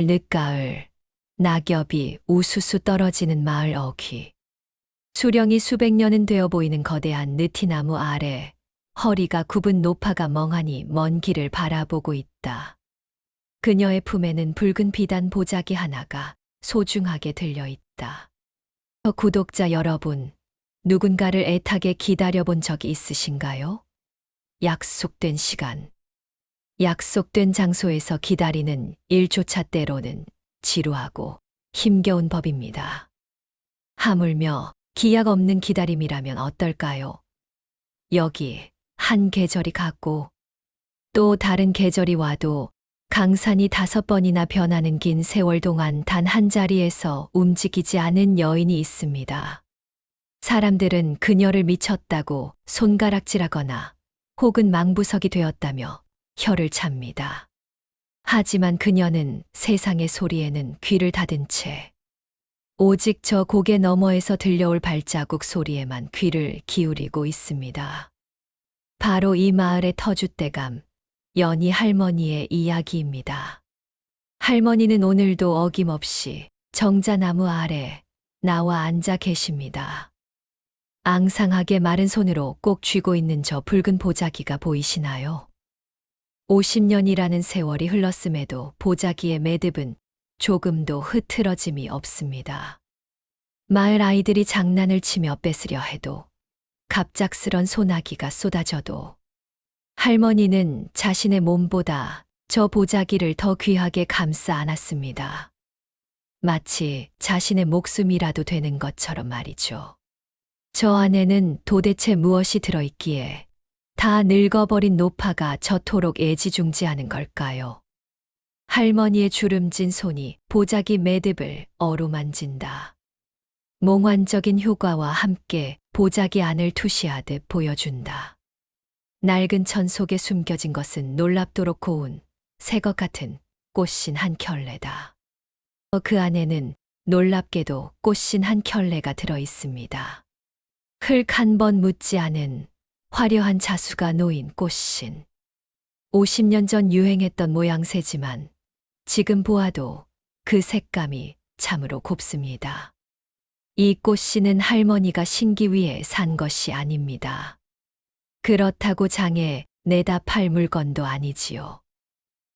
늦가을, 낙엽이 우수수 떨어지는 마을 어귀. 수령이 수백 년은 되어 보이는 거대한 느티나무 아래 허리가 굽은 노파가 멍하니 먼 길을 바라보고 있다. 그녀의 품에는 붉은 비단 보자기 하나가 소중하게 들려 있다. 구독자 여러분, 누군가를 애타게 기다려본 적이 있으신가요? 약속된 시간. 약속된 장소에서 기다리는 일조차 때로는 지루하고 힘겨운 법입니다. 하물며 기약 없는 기다림이라면 어떨까요? 여기 한 계절이 갔고 또 다른 계절이 와도 강산이 5번이나 변하는 긴 세월 동안 단 한 자리에서 움직이지 않은 여인이 있습니다. 사람들은 그녀를 미쳤다고 손가락질하거나 혹은 망부석이 되었다며 혀를 찹니다. 하지만 그녀는 세상의 소리에는 귀를 닫은 채 오직 저 고개 너머에서 들려올 발자국 소리에만 귀를 기울이고 있습니다. 바로 이 마을의 터줏대감, 연희 할머니의 이야기입니다. 할머니는 오늘도 어김없이 정자나무 아래 나와 앉아 계십니다. 앙상하게 마른 손으로 꼭 쥐고 있는 저 붉은 보자기가 보이시나요? 50년이라는 세월이 흘렀음에도 보자기의 매듭은 조금도 흐트러짐이 없습니다. 마을 아이들이 장난을 치며 뺏으려 해도 갑작스런 소나기가 쏟아져도 할머니는 자신의 몸보다 저 보자기를 더 귀하게 감싸 안았습니다. 마치 자신의 목숨이라도 되는 것처럼 말이죠. 저 안에는 도대체 무엇이 들어있기에 다 늙어버린 노파가 저토록 애지중지하는 걸까요? 할머니의 주름진 손이 보자기 매듭을 어루만진다. 몽환적인 효과와 함께 보자기 안을 투시하듯 보여준다. 낡은 천 속에 숨겨진 것은 놀랍도록 고운 새것 같은 꽃신 한 켤레다. 그 안에는 놀랍게도 꽃신 한 켤레가 들어 있습니다. 흙 한 번 묻지 않은 화려한 자수가 놓인 꽃신. 50년 전 유행했던 모양새지만 지금 보아도 그 색감이 참으로 곱습니다. 이 꽃신은 할머니가 신기 위해 산 것이 아닙니다. 그렇다고 장에 내다 팔 물건도 아니지요.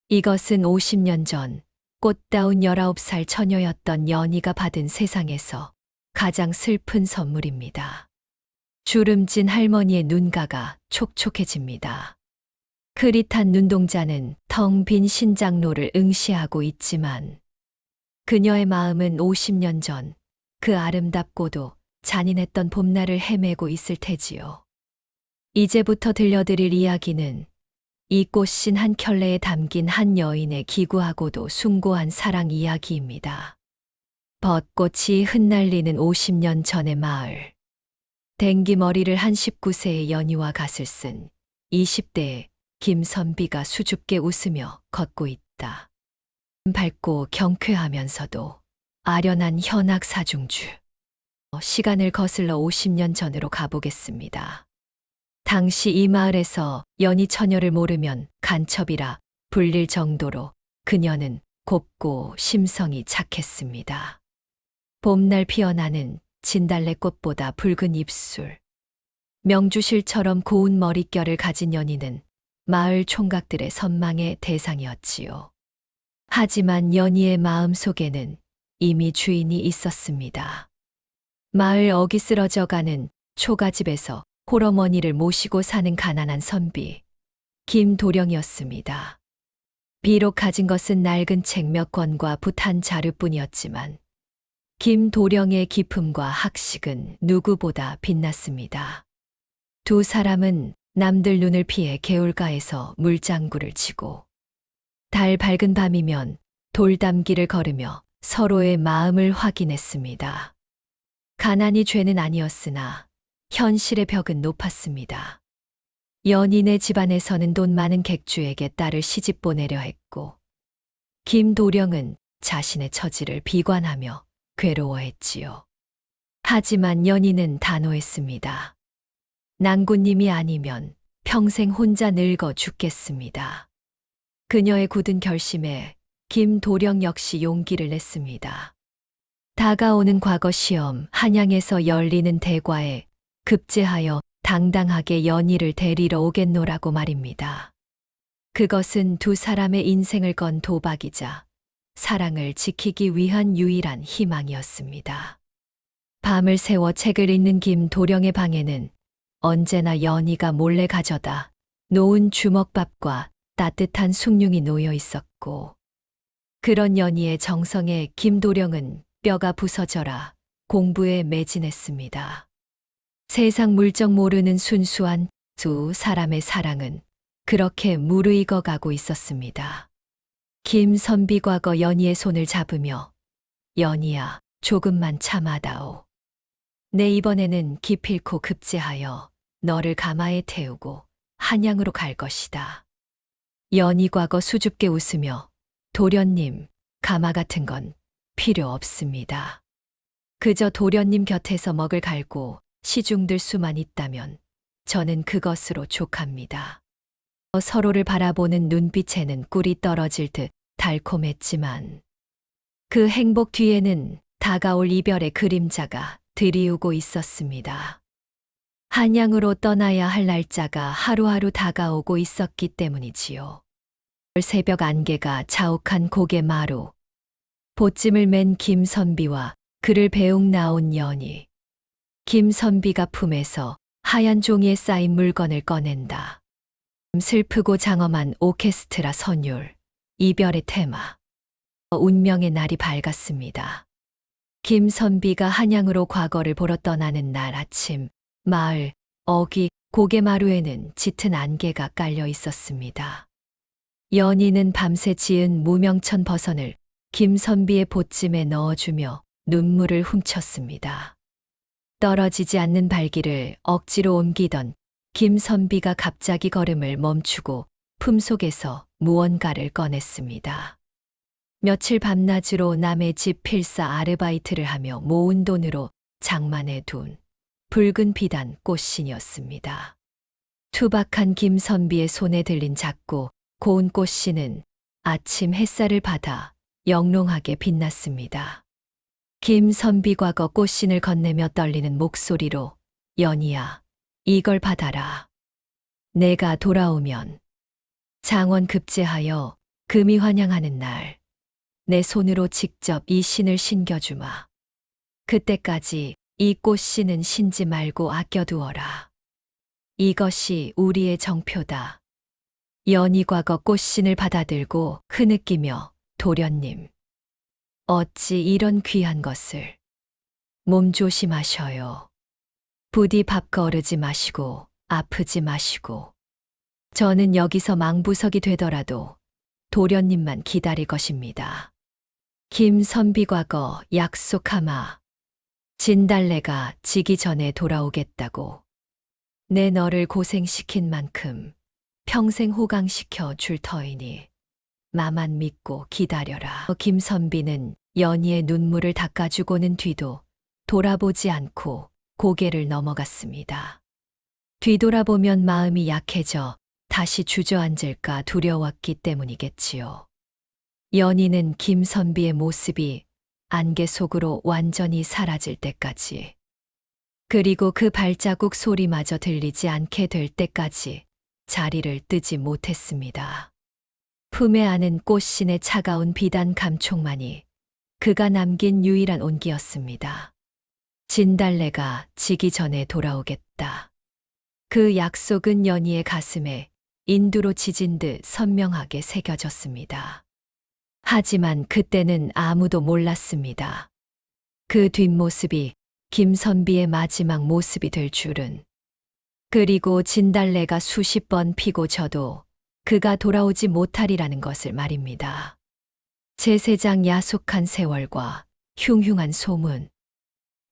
이것은 50년 전 꽃다운 19살 처녀였던 연희가 받은 세상에서 가장 슬픈 선물입니다. 주름진 할머니의 눈가가 촉촉해집니다. 흐릿한 눈동자는 텅 빈 신장로를 응시하고 있지만 그녀의 마음은 50년 전 그 아름답고도 잔인했던 봄날을 헤매고 있을 테지요. 이제부터 들려드릴 이야기는 이 꽃신 한 켤레에 담긴 한 여인의 기구하고도 숭고한 사랑 이야기입니다. 벚꽃이 흩날리는 50년 전의 마을. 댕기머리를 한 19세의 연희와 갓을 쓴 20대의 김선비가 수줍게 웃으며 걷고 있다. 밝고 경쾌하면서도 아련한 현악 사중주. 시간을 거슬러 50년 전으로 가보겠습니다. 당시 이 마을에서 연희 처녀를 모르면 간첩이라 불릴 정도로 그녀는 곱고 심성이 착했습니다. 봄날 피어나는 진달래꽃보다 붉은 입술, 명주실처럼 고운 머릿결을 가진 연희는 마을 총각들의 선망의 대상이었지요. 하지만 연희의 마음 속에는 이미 주인이 있었습니다. 마을 어기 쓰러져가는 초가집에서 홀어머니를 모시고 사는 가난한 선비, 김도령이었습니다. 비록 가진 것은 낡은 책 몇 권과 붓 한 자루뿐이었지만 김도령의 기품과 학식은 누구보다 빛났습니다. 두 사람은 남들 눈을 피해 개울가에서 물장구를 치고 달 밝은 밤이면 돌담길을 걸으며 서로의 마음을 확인했습니다. 가난이 죄는 아니었으나 현실의 벽은 높았습니다. 연인의 집안에서는 돈 많은 객주에게 딸을 시집 보내려 했고 김도령은 자신의 처지를 비관하며 괴로워했지요. 하지만 연희는 단호했습니다. 낭군님이 아니면 평생 혼자 늙어 죽겠습니다. 그녀의 굳은 결심에 김도령 역시 용기를 냈습니다. 다가오는 과거 시험 한양에서 열리는 대과에 급제하여 당당하게 연희를 데리러 오겠노라고 말입니다. 그것은 두 사람의 인생을 건 도박이자 사랑을 지키기 위한 유일한 희망이었습니다. 밤을 새워 책을 읽는 김도령의 방에는 언제나 연희가 몰래 가져다 놓은 주먹밥과 따뜻한 숭늉이 놓여 있었고, 그런 연희의 정성에 김도령은 뼈가 부서져라 공부에 매진했습니다. 세상 물정 모르는 순수한 두 사람의 사랑은 그렇게 무르익어 가고 있었습니다. 김선비 과거 연희의 손을 잡으며 연희야, 조금만 참아다오. 내 이번에는 기필코 급제하여 너를 가마에 태우고 한양으로 갈 것이다. 연희 과거 수줍게 웃으며 도련님, 가마 같은 건 필요 없습니다. 그저 도련님 곁에서 먹을 갈고 시중들 수만 있다면 저는 그것으로 족합니다. 서로를 바라보는 눈빛에는 꿀이 떨어질 듯 달콤했지만 그 행복 뒤에는 다가올 이별의 그림자가 드리우고 있었습니다. 한양으로 떠나야 할 날짜가 하루하루 다가오고 있었기 때문이지요. 새벽 안개가 자욱한 고개 마루, 보찜을 맨 김선비와 그를 배웅 나온 연희. 김선비가 품에서 하얀 종이에 쌓인 물건을 꺼낸다. 슬프고 장엄한 오케스트라 선율, 이별의 테마. 운명의 날이 밝았습니다. 김선비가 한양으로 과거를 보러 떠나는 날 아침, 마을, 어귀, 고개마루에는 짙은 안개가 깔려 있었습니다. 연희는 밤새 지은 무명천 버선을 김선비의 보찜에 넣어주며 눈물을 훔쳤습니다. 떨어지지 않는 발길을 억지로 옮기던 김선비가 갑자기 걸음을 멈추고 품속에서 무언가를 꺼냈습니다. 며칠 밤낮으로 남의 집 필사 아르바이트를 하며 모은 돈으로 장만해 둔 붉은 비단 꽃신이었습니다. 투박한 김선비의 손에 들린 작고 고운 꽃신은 아침 햇살을 받아 영롱하게 빛났습니다. 김선비 과거 꽃신을 건네며 떨리는 목소리로 연희야, 이걸 받아라. 내가 돌아오면 장원 급제하여 금이 환영하는 날 내 손으로 직접 이 신을 신겨주마. 그때까지 이 꽃신은 신지 말고 아껴두어라. 이것이 우리의 정표다. 연희 과거 꽃신을 받아들고 흐느끼며 도련님, 어찌 이런 귀한 것을. 몸 조심하셔요. 부디 밥 거르지 마시고 아프지 마시고. 저는 여기서 망부석이 되더라도 도련님만 기다릴 것입니다. 김선비 과거 약속하마. 진달래가 지기 전에 돌아오겠다고. 내 너를 고생시킨 만큼 평생 호강시켜 줄 터이니 나만 믿고 기다려라. 김선비는 연희의 눈물을 닦아주고는 뒤도 돌아보지 않고 고개를 넘어갔습니다. 뒤돌아보면 마음이 약해져 다시 주저앉을까 두려웠기 때문이겠지요. 연희는 김선비의 모습이 안개 속으로 완전히 사라질 때까지, 그리고 그 발자국 소리마저 들리지 않게 될 때까지 자리를 뜨지 못했습니다. 품에 안은 꽃신의 차가운 비단 감촉만이 그가 남긴 유일한 온기였습니다. 진달래가 지기 전에 돌아오겠다. 그 약속은 연희의 가슴에 인두로 지진 듯 선명하게 새겨졌습니다. 하지만 그때는 아무도 몰랐습니다. 그 뒷모습이 김선비의 마지막 모습이 될 줄은. 그리고 진달래가 수십 번 피고 져도 그가 돌아오지 못하리라는 것을 말입니다. 제세장 야속한 세월과 흉흉한 소문.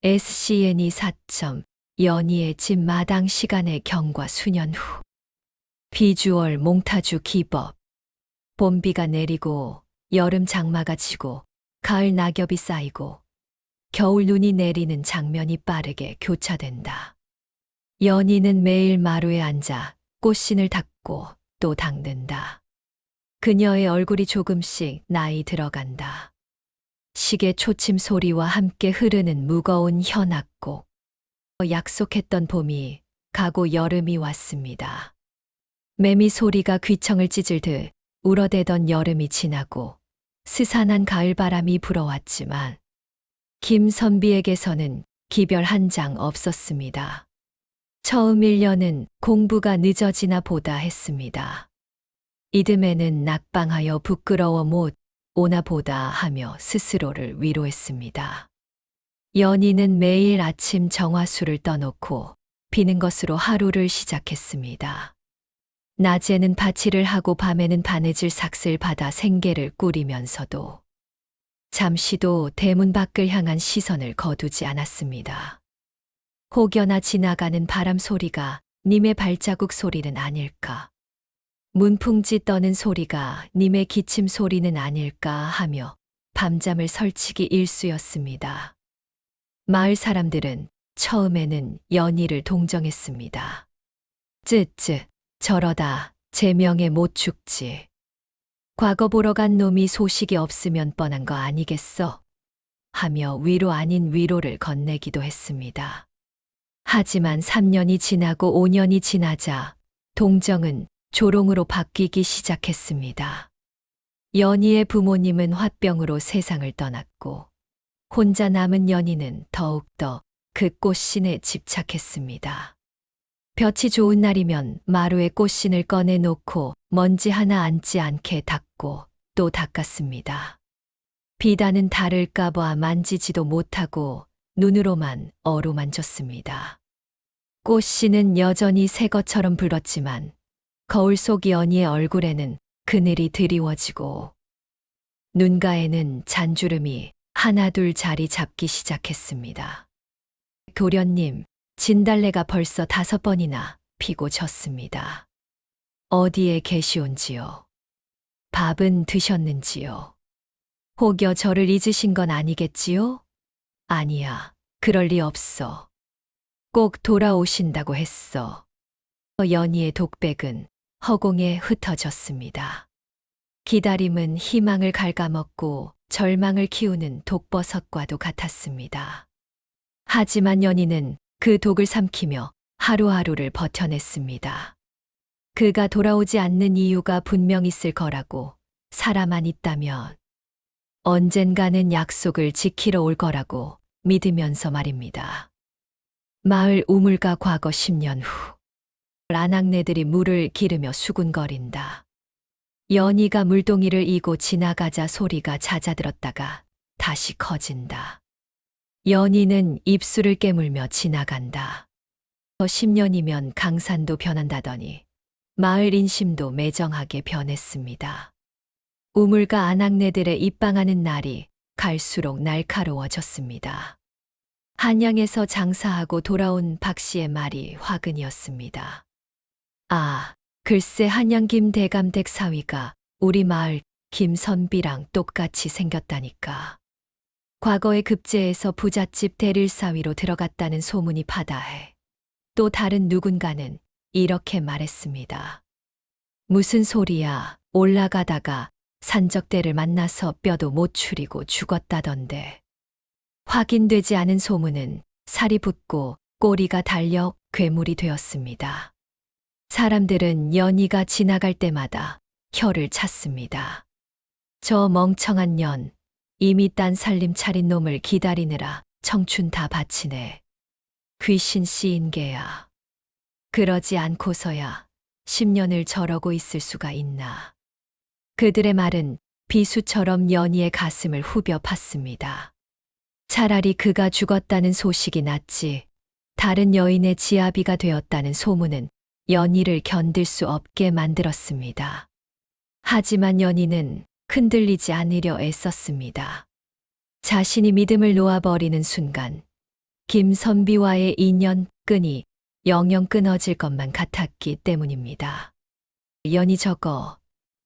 SCN이 4점, 연희의 집 마당 시간의 경과 수년 후. 비주얼 몽타주 기법. 봄비가 내리고 여름 장마가 지고 가을 낙엽이 쌓이고 겨울 눈이 내리는 장면이 빠르게 교차된다. 연희는 매일 마루에 앉아 꽃신을 닦고 또 닦는다. 그녀의 얼굴이 조금씩 나이 들어간다. 시계 초침 소리와 함께 흐르는 무거운 현악곡. 약속했던 봄이 가고 여름이 왔습니다. 매미 소리가 귀청을 찢을 듯 울어대던 여름이 지나고 스산한 가을바람이 불어왔지만 김선비에게서는 기별 한 장 없었습니다. 처음 1년은 공부가 늦어지나 보다 했습니다. 이듬해는 낙방하여 부끄러워 못 오나 보다 하며 스스로를 위로했습니다. 연희는 매일 아침 정화수를 떠놓고 비는 것으로 하루를 시작했습니다. 낮에는 바치를 하고 밤에는 바느질 삭슬 받아 생계를 꾸리면서도 잠시도 대문 밖을 향한 시선을 거두지 않았습니다. 혹여나 지나가는 바람 소리가 님의 발자국 소리는 아닐까? 문풍지 떠는 소리가 님의 기침 소리는 아닐까 하며 밤잠을 설치기 일쑤였습니다. 마을 사람들은 처음에는 연희를 동정했습니다. 쯔쯔, 저러다 제 명에 못 죽지. 과거 보러 간 놈이 소식이 없으면 뻔한 거 아니겠어? 하며 위로 아닌 위로를 건네기도 했습니다. 하지만 3년이 지나고 5년이 지나자 동정은 조롱으로 바뀌기 시작했습니다. 연희의 부모님은 화병으로 세상을 떠났고 혼자 남은 연희는 더욱더 그 꽃신에 집착했습니다. 볕이 좋은 날이면 마루에 꽃신을 꺼내 놓고 먼지 하나 앉지 않게 닦고 또 닦았습니다. 비단은 닳을까 봐 만지지도 못하고 눈으로만 어루만졌습니다. 꽃신은 여전히 새 것처럼 불었지만 거울 속 연희의 얼굴에는 그늘이 드리워지고 눈가에는 잔주름이 하나둘 자리 잡기 시작했습니다. 도련님, 진달래가 벌써 5번이나 피고 졌습니다. 어디에 계시온지요? 밥은 드셨는지요? 혹여 저를 잊으신 건 아니겠지요? 아니야, 그럴 리 없어. 꼭 돌아오신다고 했어. 연희의 독백은 허공에 흩어졌습니다. 기다림은 희망을 갉아먹고 절망을 키우는 독버섯과도 같았습니다. 하지만 연희는 그 독을 삼키며 하루하루를 버텨냈습니다. 그가 돌아오지 않는 이유가 분명 있을 거라고, 사람만 있다면 언젠가는 약속을 지키러 올 거라고 믿으면서 말입니다. 마을 우물가 과거 10년 후 라낙네들이 물을 기르며 수군거린다. 연희가 물동이를 이고 지나가자 소리가 잦아들었다가 다시 커진다. 연희는 입술을 깨물며 지나간다. 10년이면 강산도 변한다더니 마을 인심도 매정하게 변했습니다. 우물가 아낙네들의 입방하는 날이 갈수록 날카로워졌습니다. 한양에서 장사하고 돌아온 박 씨의 말이 화근이었습니다. 아, 글쎄 한양 김대감댁 사위가 우리 마을 김선비랑 똑같이 생겼다니까. 과거에 급제에서 부잣집 대릴사위로 들어갔다는 소문이 파다해. 또 다른 누군가는 이렇게 말했습니다. 무슨 소리야, 올라가다가 산적대를 만나서 뼈도 못 추리고 죽었다던데. 확인되지 않은 소문은 살이 붙고 꼬리가 달려 괴물이 되었습니다. 사람들은 연희가 지나갈 때마다 혀를 찼습니다. 저 멍청한 년, 이미 딴 살림 차린 놈을 기다리느라 청춘 다 바치네. 귀신 씨인 게야. 그러지 않고서야 10년을 저러고 있을 수가 있나. 그들의 말은 비수처럼 연희의 가슴을 후벼 팠습니다. 차라리 그가 죽었다는 소식이 낫지, 다른 여인의 지아비가 되었다는 소문은 연희를 견딜 수 없게 만들었습니다. 하지만 연희는 흔들리지 않으려 애썼습니다. 자신이 믿음을 놓아버리는 순간 김선비와의 인연 끈이 영영 끊어질 것만 같았기 때문입니다. 연희 저거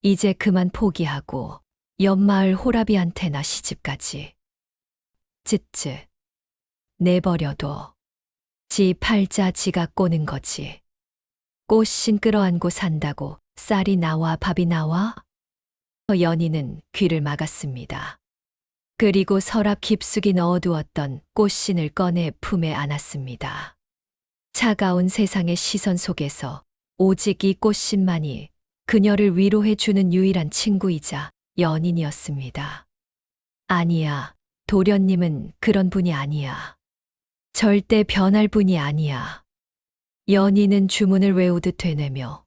이제 그만 포기하고 옆마을 호라비한테나 시집가지. 쯔쯔, 내버려둬. 지 팔자 지가 꼬는 거지. 꽃신 끌어안고 산다고 쌀이 나와 밥이 나와? 연희는 귀를 막았습니다. 그리고 서랍 깊숙이 넣어두었던 꽃신을 꺼내 품에 안았습니다. 차가운 세상의 시선 속에서 오직 이 꽃신만이 그녀를 위로해주는 유일한 친구이자 연인이었습니다. 아니야, 도련님은 그런 분이 아니야. 절대 변할 분이 아니야. 연희는 주문을 외우듯 되뇌며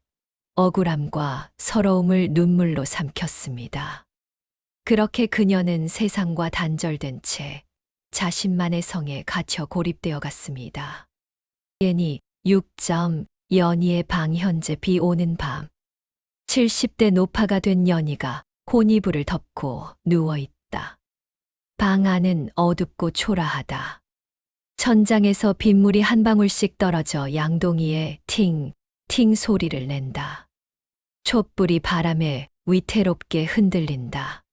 억울함과 서러움을 눈물로 삼켰습니다. 그렇게 그녀는 세상과 단절된 채 자신만의 성에 갇혀 고립되어 갔습니다. 예니 6점 연희의 방 현재 비 오는 밤. 70대 노파가 된 연희가 혼이불을 덮고 누워있다. 방 안은 어둡고 초라하다. 천장에서 빗물이 한 방울씩 떨어져 양동이에 팅, 팅 소리를 낸다. 촛불이 바람에 위태롭게 흔들린다.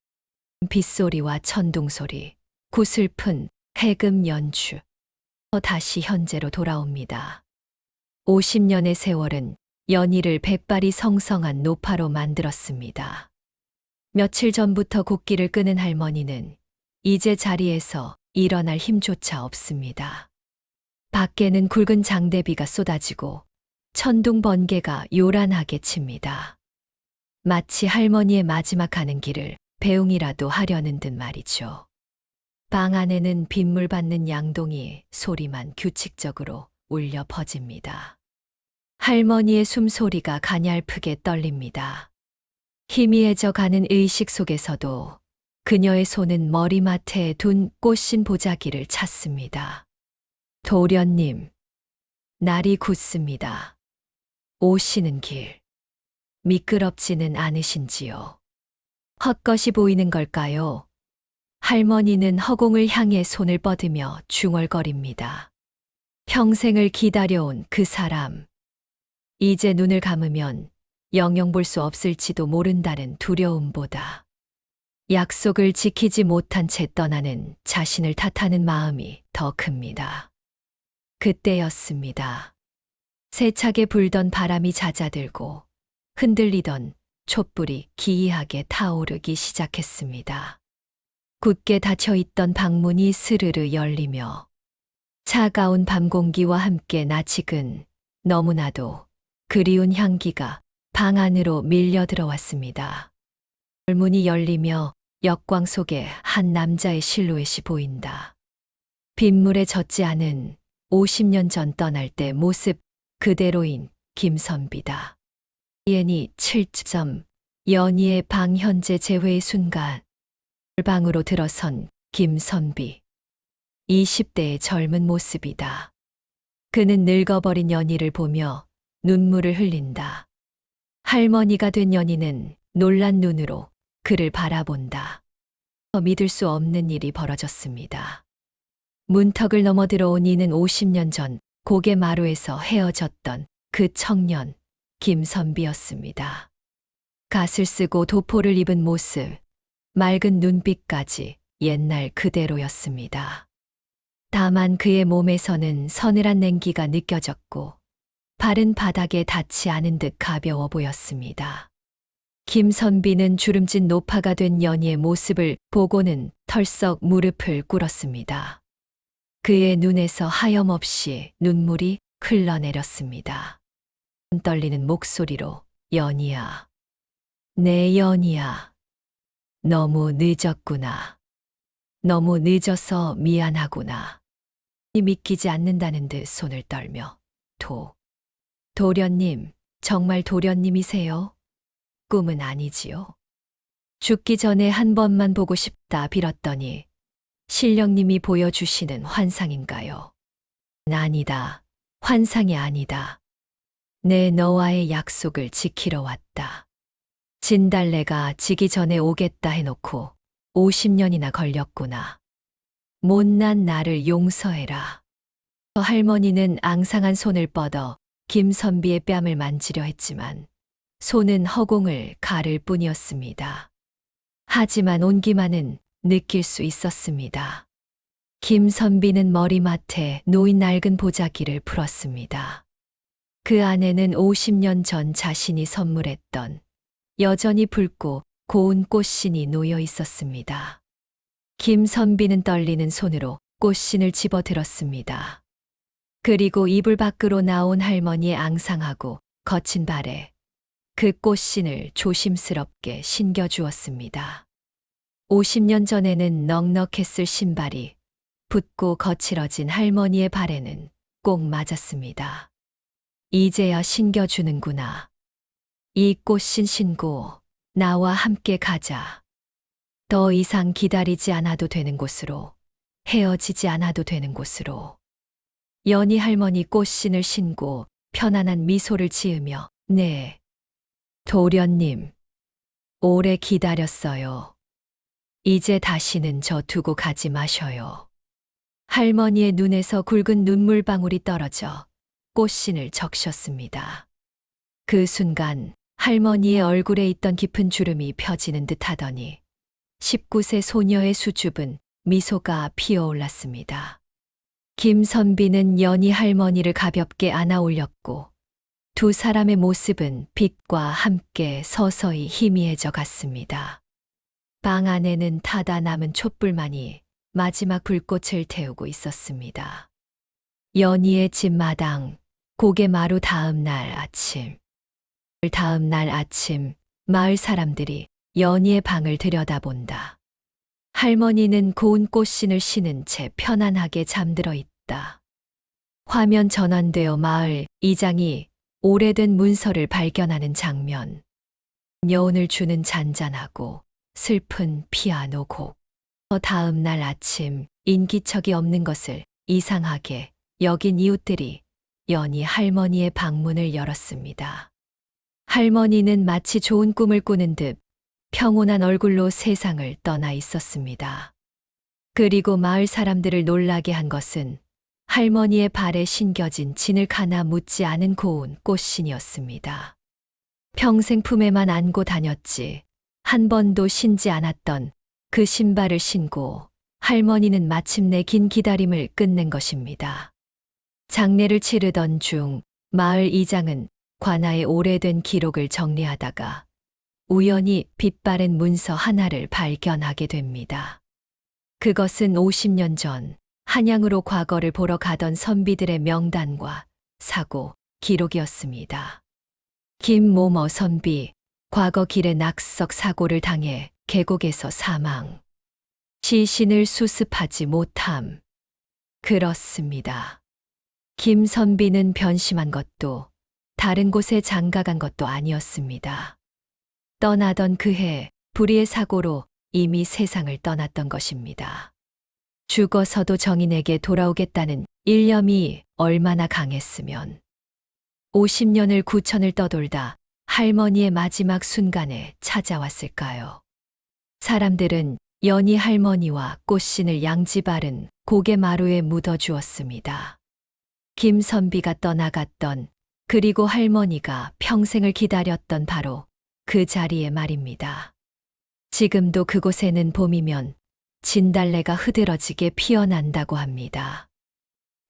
빗소리와 천둥소리, 구슬픈 해금 연주. 다시 현재로 돌아옵니다. 50년의 세월은 연희를 백발이 성성한 노파로 만들었습니다. 며칠 전부터 곡기를 끄는 할머니는 이제 자리에서 일어날 힘조차 없습니다. 밖에는 굵은 장대비가 쏟아지고 천둥 번개가 요란하게 칩니다. 마치 할머니의 마지막 가는 길을 배웅이라도 하려는 듯 말이죠. 방 안에는 빗물 받는 양동이 소리만 규칙적으로 울려 퍼집니다. 할머니의 숨소리가 가냘프게 떨립니다. 희미해져 가는 의식 속에서도 그녀의 손은 머리맡에 둔 꽃신 보자기를 찾습니다. 도련님, 날이 굳습니다. 오시는 길, 미끄럽지는 않으신지요? 헛것이 보이는 걸까요? 할머니는 허공을 향해 손을 뻗으며 중얼거립니다. 평생을 기다려온 그 사람. 이제 눈을 감으면 영영 볼 수 없을지도 모른다는 두려움보다 약속을 지키지 못한 채 떠나는 자신을 탓하는 마음이 더 큽니다. 그때였습니다. 세차게 불던 바람이 잦아들고 흔들리던 촛불이 기이하게 타오르기 시작했습니다. 굳게 닫혀있던 방문이 스르르 열리며 차가운 밤 공기와 함께 낯익은 너무나도 그리운 향기가 방 안으로 밀려 들어왔습니다. 문이 열리며 역광 속에 한 남자의 실루엣이 보인다. 빗물에 젖지 않은 50년 전 떠날 때 모습 그대로인 김선비다. 예니 7점 연희의 방 현재 재회의 순간 방으로 들어선 김선비. 20대의 젊은 모습이다. 그는 늙어버린 연희를 보며 눈물을 흘린다. 할머니가 된 연희는 놀란 눈으로 그를 바라본다. 믿을 수 없는 일이 벌어졌습니다. 문턱을 넘어 들어온 이는 50년 전 고개 마루에서 헤어졌던 그 청년 김선비였습니다. 갓을 쓰고 도포를 입은 모습, 맑은 눈빛까지 옛날 그대로였습니다. 다만 그의 몸에서는 서늘한 냉기가 느껴졌고 발은 바닥에 닿지 않은 듯 가벼워 보였습니다. 김선비는 주름진 노파가 된 연희의 모습을 보고는 털썩 무릎을 꿇었습니다. 그의 눈에서 하염없이 눈물이 흘러내렸습니다. 떨리는 목소리로 연희야, 내 연희야, 너무 늦었구나. 너무 늦어서 미안하구나. 믿기지 않는다는 듯 손을 떨며 도련님, 정말 도련님이세요? 꿈은 아니지요? 죽기 전에 한 번만 보고 싶다 빌었더니 신령님이 보여주시는 환상인가요? 아니다. 환상이 아니다. 내 너와의 약속을 지키러 왔다. 진달래가 지기 전에 오겠다 해놓고 50년이나 걸렸구나. 못난 나를 용서해라. 할머니는 앙상한 손을 뻗어 김선비의 뺨을 만지려 했지만 손은 허공을 가를 뿐이었습니다. 하지만 온기만은 느낄 수 있었습니다. 김선비는 머리맡에 놓인 낡은 보자기를 풀었습니다. 그 안에는 50년 전 자신이 선물했던 여전히 붉고 고운 꽃신이 놓여 있었습니다. 김선비는 떨리는 손으로 꽃신을 집어 들었습니다. 그리고 이불 밖으로 나온 할머니의 앙상하고 거친 발에 그 꽃신을 조심스럽게 신겨 주었습니다. 50년 전에는 넉넉했을 신발이 붓고 거칠어진 할머니의 발에는 꼭 맞았습니다. 이제야 신겨주는구나. 이 꽃신 신고 나와 함께 가자. 더 이상 기다리지 않아도 되는 곳으로, 헤어지지 않아도 되는 곳으로. 연희 할머니 꽃신을 신고 편안한 미소를 지으며 네, 도련님, 오래 기다렸어요. 이제 다시는 저 두고 가지 마셔요. 할머니의 눈에서 굵은 눈물방울이 떨어져 꽃신을 적셨습니다. 그 순간 할머니의 얼굴에 있던 깊은 주름이 펴지는 듯 하더니 19세 소녀의 수줍은 미소가 피어올랐습니다. 김선비는 연희 할머니를 가볍게 안아 올렸고 두 사람의 모습은 빛과 함께 서서히 희미해져 갔습니다. 방 안에는 타다 남은 촛불만이 마지막 불꽃을 태우고 있었습니다. 연희의 집마당, 고개마루 다음 날 아침, 마을 사람들이 연희의 방을 들여다본다. 할머니는 고운 꽃신을 신은 채 편안하게 잠들어 있다. 화면 전환되어 마을 이장이 오래된 문서를 발견하는 장면. 여운을 주는 잔잔하고 슬픈 피아노 곡. 다음 날 아침 인기척이 없는 것을 이상하게 여긴 이웃들이 연희 할머니의 방문을 열었습니다. 할머니는 마치 좋은 꿈을 꾸는 듯 평온한 얼굴로 세상을 떠나 있었습니다. 그리고 마을 사람들을 놀라게 한 것은 할머니의 발에 신겨진 진흙 하나 묻지 않은 고운 꽃신이었습니다. 평생 품에만 안고 다녔지 한 번도 신지 않았던 그 신발을 신고 할머니는 마침내 긴 기다림을 끝낸 것입니다. 장례를 치르던 중 마을 이장은 관아의 오래된 기록을 정리하다가 우연히 빛바랜 문서 하나를 발견하게 됩니다. 그것은 50년 전 한양으로 과거를 보러 가던 선비들의 명단과 사고 기록이었습니다. 김모모 선비, 과거 길에 낙석 사고를 당해 계곡에서 사망. 시신을 수습하지 못함. 그렇습니다. 김 선비는 변심한 것도 다른 곳에 장가간 것도 아니었습니다. 떠나던 그해 불의의 사고로 이미 세상을 떠났던 것입니다. 죽어서도 정인에게 돌아오겠다는 일념이 얼마나 강했으면 50년을 구천을 떠돌다 할머니의 마지막 순간에 찾아왔을까요? 사람들은 연희 할머니와 꽃신을 양지바른 고개마루에 묻어주었습니다. 김선비가 떠나갔던 그리고 할머니가 평생을 기다렸던 바로 그 자리에 말입니다. 지금도 그곳에는 봄이면 진달래가 흐드러지게 피어난다고 합니다.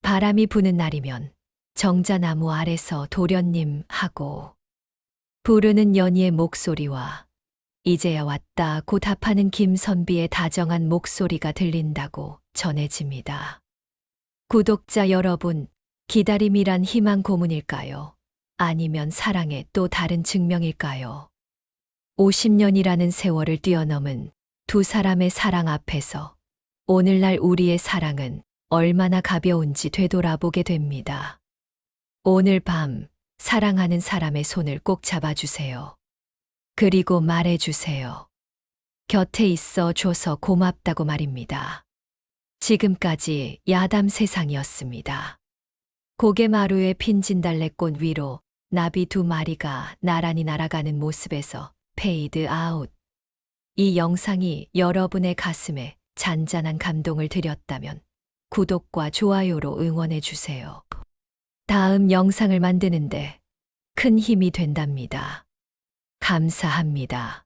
바람이 부는 날이면 정자나무 아래서 도련님 하고 부르는 연희의 목소리와 이제야 왔다 고 답하는 김선비의 다정한 목소리가 들린다고 전해집니다. 구독자 여러분, 기다림이란 희망 고문일까요? 아니면 사랑의 또 다른 증명일까요? 50년이라는 세월을 뛰어넘은 두 사람의 사랑 앞에서 오늘날 우리의 사랑은 얼마나 가벼운지 되돌아보게 됩니다. 오늘 밤 사랑하는 사람의 손을 꼭 잡아주세요. 그리고 말해주세요. 곁에 있어 줘서 고맙다고 말입니다. 지금까지 야담 세상이었습니다. 고개마루의 핀 진달래꽃 위로 나비 두 마리가 나란히 날아가는 모습에서 페이드 아웃. 이 영상이 여러분의 가슴에 잔잔한 감동을 드렸다면 구독과 좋아요로 응원해 주세요. 다음 영상을 만드는데 큰 힘이 된답니다. 감사합니다.